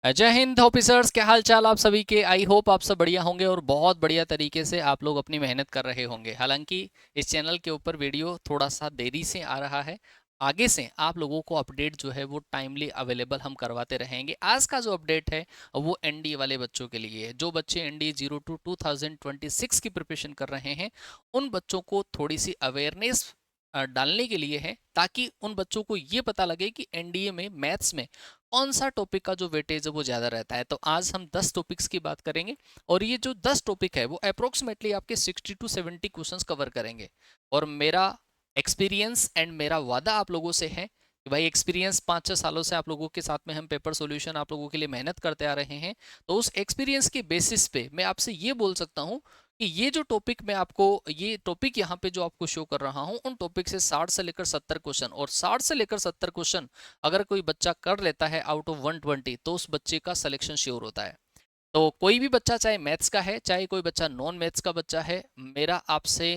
जय हिंद ऑफिसर्स, क्या हाल चाल आप सभी के। आई होप आप सब बढ़िया होंगे और बहुत बढ़िया तरीके से आप लोग अपनी मेहनत कर रहे होंगे। हालांकि इस चैनल के ऊपर वीडियो थोड़ा सा देरी से आ रहा है। आगे से आप लोगों को अपडेट जो है वो टाइमली अवेलेबल हम करवाते रहेंगे। आज का जो अपडेट है वो एनडीए वाले बच्चों के लिए है। जो बच्चे एनडीए 02 2026 की प्रिपरेशन कर रहे हैं, उन बच्चों को थोड़ी सी अवेयरनेस डालने के लिए है, ताकि उन बच्चों को ये पता लगे कि एनडीए में मैथ्स में कौन सा टॉपिक का जो वेटेज है वो ज़्यादा रहता है। तो आज हम 10 टॉपिक्स की बात करेंगे और ये जो 10 टॉपिक है वो अप्रोक्सीमेटली आपके 60 टू 70 क्वेश्चंस कवर करेंगे। और मेरा एक्सपीरियंस एंड मेरा वादा आप लोगों से है कि भाई, एक्सपीरियंस 5-6 सालों से आप लोगों के साथ में हम पेपर सॉल्यूशन आप लोगों के लिए मेहनत करते आ रहे हैं। तो उस एक्सपीरियंस के बेसिस पे मैं आपसे ये बोल सकता हूँ कि ये जो टॉपिक मैं आपको, ये टॉपिक यहाँ पे जो आपको शो कर रहा हूँ, उन टॉपिक से 60 से लेकर 70 क्वेश्चन, और 60 से लेकर 70 क्वेश्चन अगर कोई बच्चा कर लेता है आउट ऑफ 120, तो उस बच्चे का सिलेक्शन श्योर होता है। तो कोई भी बच्चा, चाहे मैथ्स का है चाहे कोई बच्चा नॉन मैथ्स का बच्चा है, मेरा आपसे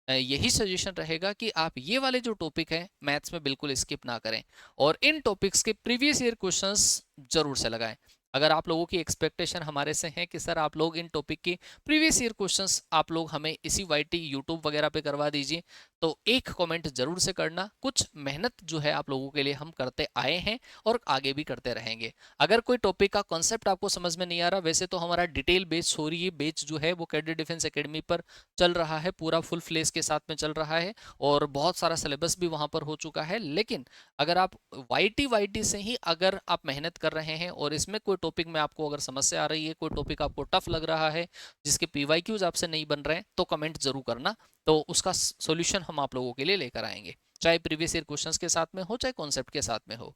यही सजेशन रहेगा कि आप ये वाले जो टॉपिक है मैथ्स में बिल्कुल स्किप ना करें और इन टॉपिक्स के प्रीवियस ईयर क्वेश्चंस जरूर से लगाएं। अगर आप लोगों की एक्सपेक्टेशन हमारे से है कि सर आप लोग इन टॉपिक के प्रीवियस ईयर क्वेश्चंस आप लोग हमें इसी वाईटी यूट्यूब वगैरह पे करवा दीजिए, तो एक कमेंट जरूर से करना। कुछ मेहनत जो है आप लोगों के लिए हम करते आए हैं और आगे भी करते रहेंगे। अगर कोई टॉपिक का कॉन्सेप्ट आपको समझ में नहीं आ रहा, वैसे तो हमारा डिटेल बेस हो रही है, बेच जो है वो कैडेट डिफेंस एकेडमी पर चल रहा है, पूरा फुल फ्लेस के साथ में चल रहा है और बहुत सारा सिलेबस भी वहां पर हो चुका है। लेकिन अगर आप वाईटी वाईटी से ही अगर आप मेहनत कर रहे हैं और इसमें कोई टॉपिक में आपको अगर समस्या आ रही है, कोई टॉपिक आपको टफ लग रहा है, जिसके पीवाईक्यूज आपसे नहीं बन रहे हैं, तो कमेंट जरूर करना। तो उसका सोल्यूशन हम आप लोगों के लिए लेकर आएंगे, चाहे प्रीवियस ईयर क्वेश्चंस के साथ में हो चाहे कॉन्सेप्ट के साथ में हो।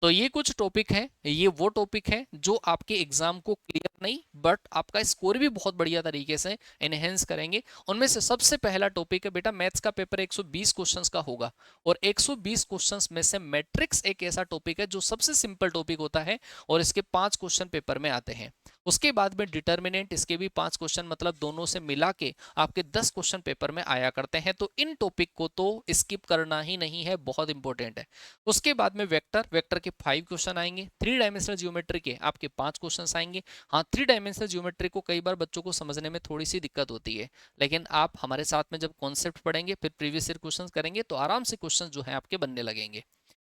तो ये कुछ टॉपिक हैं, ये वो टॉपिक हैं जो आपके एग्जाम को क्लियर नहीं बट आपका स्कोर भी बहुत बढ़िया तरीके से एनहेंस करेंगे। उनमें से सबसे पहला टॉपिक है बेटा, मैथ्स का पेपर 120 क्वेश्चंस का होगा और 120 क्वेश्चंस में से मैट्रिक्स एक ऐसा टॉपिक है जो सबसे सिंपल टॉपिक होता है और इसके 5 क्वेश्चन पेपर में आते हैं। उसके बाद में डिटर्मिनेंट, इसके भी 5 क्वेश्चन, मतलब दोनों से मिला के आपके 10 क्वेश्चन पेपर में आया करते हैं। तो इन टॉपिक को तो स्किप करना ही नहीं है, बहुत इंपॉर्टेंट है। उसके बाद में वेक्टर, वेक्टर के 5 क्वेश्चन आएंगे। 3 डायमेंशनल ज्योमेट्री के आपके 5 क्वेश्चन आएंगे। हाँ, 3 डायमेंशनल ज्योमेट्री को कई बार बच्चों को समझने में थोड़ी सी दिक्कत होती है, लेकिन आप हमारे साथ में जब कॉन्सेप्ट पढ़ेंगे फिर प्रीवियस ईयर क्वेश्चन करेंगे तो आराम से क्वेश्चन जो है आपके बनने लगेंगे।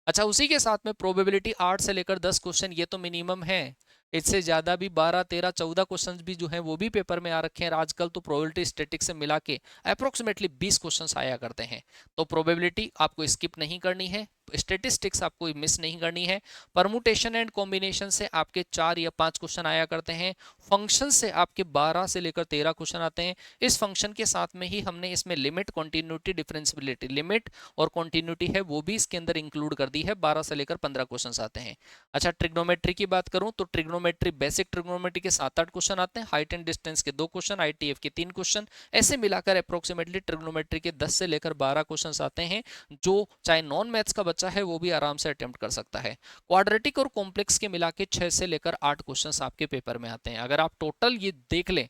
अच्छा, उसी के साथ में प्रोबेबिलिटी 8 से लेकर 10 क्वेश्चन, ये तो मिनिमम है। इससे ज्यादा भी 12 13 14 क्वेश्चन भी जो है वो भी पेपर में आ रखे हैं। आजकल तो प्रोबेबिलिटी स्टैटिक्स से मिला के अप्रोक्सीमेटली 20 क्वेश्चन आया करते हैं। तो प्रोबेबिलिटी आपको स्किप नहीं करनी है, स्टेटिस्टिक्स आपको मिस नहीं करनी है। परमुटेशन एंड कॉम्बिनेशन से आपके 4 या 5 क्वेश्चन आया करते हैं। फंक्शन से आपके 12 से लेकर 13 क्वेश्चन आते हैं। इस फंक्शन के साथ में ही हमने इसमें लिमिट, कॉन्टिन्यूटी, डिफरेंशियबिलिटी, लिमिट और कॉन्टिन्यूटी है वो भी इसके अंदर इंक्लूड कर दी है। 12 से लेकर 15 क्वेश्चन आते हैं। अच्छा, ट्रिग्नोमेट्री की बात करूं तो ट्रिग्नोमेट्री, बेसिक ट्रिग्नोमेट्री के 7-8 क्वेश्चन आते हैं। हाइट एंड डिस्टेंस के 2 क्वेश्चन, आईटीएफ के 3 क्वेश्चन, ऐसे मिलाकर अप्रोक्सीमेटली ट्रिग्नोमेट्री के 10 से लेकर 12 क्वेश्चन आते हैं, जो चाहे नॉन मैथ्स का बच्चा है वो भी आराम से अटेम्प्ट कर सकता है। क्वाड्रेटिक और कॉम्प्लेक्स के मिला के 6 से लेकर 8 क्वेश्चन आपके पेपर में आते हैं। अगर आप टोटल ये देख लें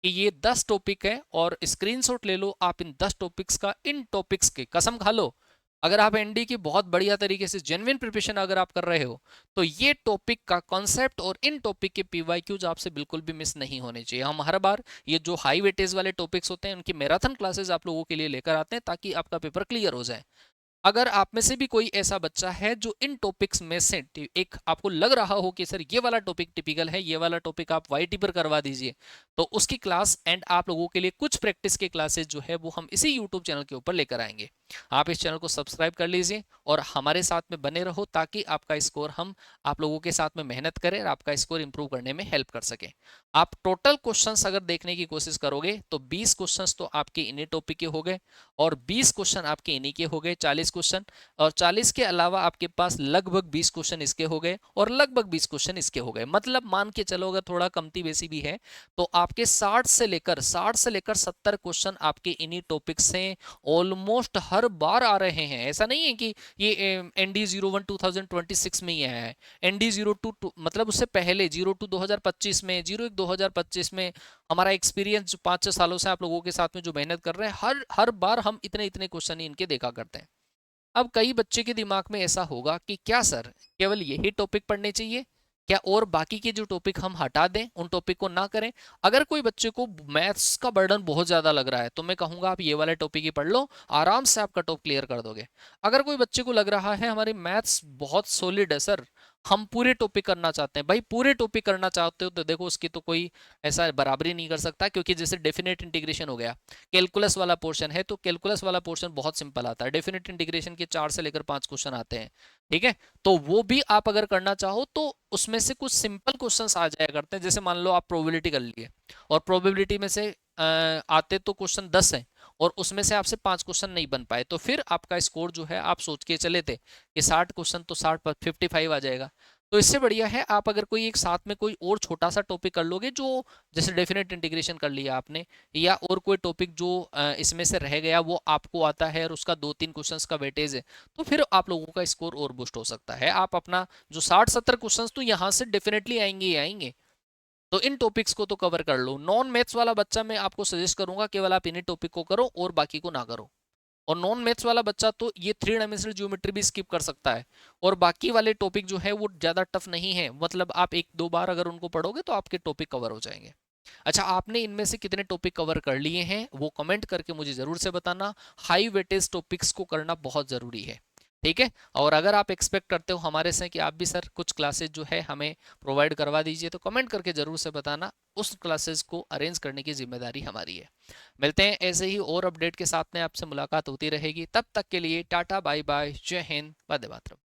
कि ये 10 टॉपिक है और स्क्रीनशॉट ले लो आप इन 10 टॉपिक्स का, इन टॉपिक्स के कसम खा लो, अगर आप एनडी की बहुत बढ़िया तरीके से जेन्युइन प्रिपरेशन अगर आप कर रहे हो, तो ये टॉपिक का कॉन्सेप्ट और इन टॉपिक के पीवाईक्यूज आपसे बिल्कुल भी मिस नहीं होने चाहिए। हम हर बार ये जो हाई वेटेज वाले टॉपिक्स होते हैं उनकी मैराथन क्लासेस आप लोगों के लिए लेकर आते हैं ताकि आपका पेपर क्लियर हो जाए। अगर आप में से भी कोई ऐसा बच्चा है जो इन टॉपिक्स में से एक आपको लग रहा हो कि सर ये वाला टॉपिक टिपिकल है, ये वाला टॉपिक आप वाईटी पर करवा दीजिए, तो उसकी क्लास एंड आप लोगों के लिए कुछ प्रैक्टिस के क्लासेस जो है वो हम इसी यूट्यूब चैनल के ऊपर लेकर आएंगे। आप इस चैनल को सब्सक्राइब कर लीजिए और हमारे साथ में बने रहो ताकि आपका स्कोर, हम आप लोगों के साथ में मेहनत करें और आपका स्कोर इंप्रूव करने में हेल्प कर सके। आप टोटल क्वेश्चंस अगर देखने की कोशिश करोगे तो 20 क्वेश्चंस तो आपके इन्हीं टॉपिक के हो गए और 20 क्वेश्चन आपके इन्हीं के हो गए, 40 क्वेश्चन, और 40 के अलावा आपके पास लगभग 20 क्वेश्चन इसके हो गए और लगभग 20 क्वेश्चन इसके हो गए। मतलब मान के चलो अगर थोड़ा कमती बेसी भी है तो आपके 60 से लेकर 70 क्वेश्चन आपके इन्हीं टॉपिक से ऑलमोस्ट हर बार आ रहे हैं। ऐसा नहीं है कि ये ND01 2026 में ही आया है। ND02 मतलब उससे पहले 02 2025 में, 01 2025 में हमारा एक्सपीरियंस जो 5-6 सालों से आप लोगों के साथ में जो मेहनत कर रहे हैं, हर हर बार हम इतने इतने क्वेश्चन ही इनके देखा करते हैं। अब कई बच्चे के दिमाग में ऐसा होगा कि क्या सर केवल यही टॉपिक पढ़ने चाहिए, क्या और बाकी के जो टॉपिक हम हटा दें, उन टॉपिक को ना करें? अगर कोई बच्चे को मैथ्स का बर्डन बहुत ज़्यादा लग रहा है तो मैं कहूँगा आप ये वाले टॉपिक ही पढ़ लो, आराम से आप कट ऑफ क्लियर कर दोगे। अगर कोई बच्चे को लग रहा है हमारी मैथ्स बहुत सॉलिड है सर, हम पूरे टॉपिक करना चाहते हैं, भाई पूरे टॉपिक करना चाहते हो तो देखो उसकी तो कोई ऐसा बराबरी नहीं कर सकता, क्योंकि जैसे डेफिनेट इंटीग्रेशन हो गया, कैलकुलस वाला पोर्शन है, तो कैलकुलस वाला पोर्शन बहुत सिंपल आता है, डेफिनेट इंटीग्रेशन के 4 से लेकर 5 क्वेश्चन आते हैं, ठीक है। तो वो भी आप अगर करना चाहो तो उसमें से कुछ सिंपल क्वेश्चंस आ जाया करते हैं, जैसे मान लो आप प्रोबेबिलिटी कर लिए और प्रोबेबिलिटी में से आते तो क्वेश्चन 10 हैं और उसमें से आपसे 5 क्वेश्चन नहीं बन पाए, तो फिर आपका स्कोर जो है, आप सोच के चले थे कि 60 क्वेश्चन तो 60 पर 55 आ जाएगा। तो इससे बढ़िया है आप अगर कोई एक साथ में कोई और छोटा सा टॉपिक कर लोगे, जो जैसे डेफिनेट इंटीग्रेशन कर लिया आपने, या और कोई टॉपिक जो इसमें से रह गया वो आपको आता है और उसका 2-3 क्वेश्चंस का वेटेज है, तो फिर आप लोगों का स्कोर और बूस्ट हो सकता है। आप अपना जो 60-70 क्वेश्चंस तो यहाँ से डेफिनेटली आएंगे ही आएंगे, तो इन टॉपिक्स को तो कवर कर लो। नॉन मैथ्स वाला बच्चा मैं आपको सजेस्ट करूंगा केवल आप इन्हीं टॉपिक को करो और बाकी को ना करो। और नॉन मैथ्स वाला बच्चा तो ये 3 डायमेंशनल ज्योमेट्री भी स्किप कर सकता है, और बाकी वाले टॉपिक जो है वो ज़्यादा टफ नहीं है, मतलब आप 1-2 बार अगर उनको पढ़ोगे तो आपके टॉपिक कवर हो जाएंगे। अच्छा, आपने इनमें से कितने टॉपिक कवर कर लिए हैं वो कमेंट करके मुझे ज़रूर से बताना। हाई वेटेज टॉपिक्स को करना बहुत ज़रूरी है, ठीक है। और अगर आप एक्सपेक्ट करते हो हमारे से कि आप भी सर कुछ क्लासेज जो है हमें प्रोवाइड करवा दीजिए, तो कमेंट करके ज़रूर से बताना, उस क्लासेस को अरेंज करने की जिम्मेदारी हमारी है। मिलते हैं ऐसे ही और अपडेट के साथ में, आपसे मुलाकात होती रहेगी, तब तक के लिए टाटा बाय बाय, जय हिंद, वंदे मातरम।